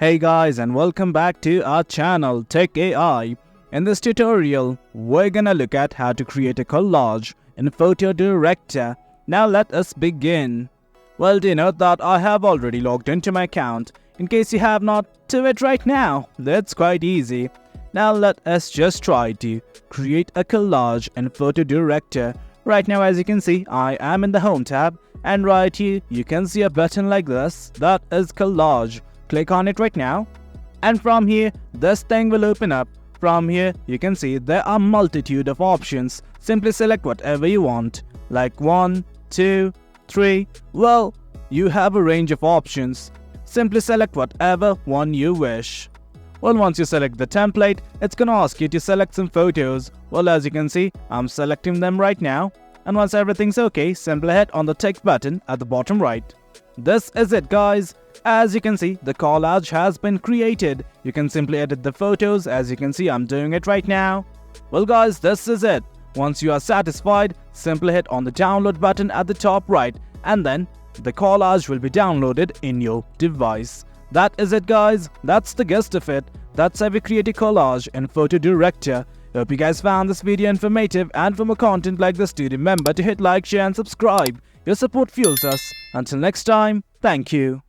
Hey guys, and welcome back to our channel Tech AI. In this tutorial, we're gonna look at how to create a collage in PhotoDirector. Now let us begin. Well, do you know that I have already logged into my account? In case you have not, do it right now. That's quite easy. Now let us just try to create a collage in PhotoDirector. Right now, as you can see, I am in the Home tab, and right here you can see a button like this, that is Collage. Click on it right now, and from here this thing will open up. From here you can see there are multitude of options. Simply select whatever you want, like 1, 2, 3. Well, you have a range of options. Simply select whatever one you wish. Well, once you select the template, it's gonna ask you to select some photos. Well, as you can see, I'm selecting them right now. And once everything's okay, simply hit on the tick button at the bottom right. This is it, guys. As you can see, the collage has been created. You can simply edit the photos. As you can see, I'm doing it right now. Well guys, this is it. Once you are satisfied, simply hit on the download button at the top right, and then the collage will be downloaded in your device. That is it, guys. That's the gist of it. That's how we create a collage in PhotoDirector. Hope you guys found this video informative, and for more content like this, do remember to hit like, share and subscribe. Your support fuels us. Until next time, thank you.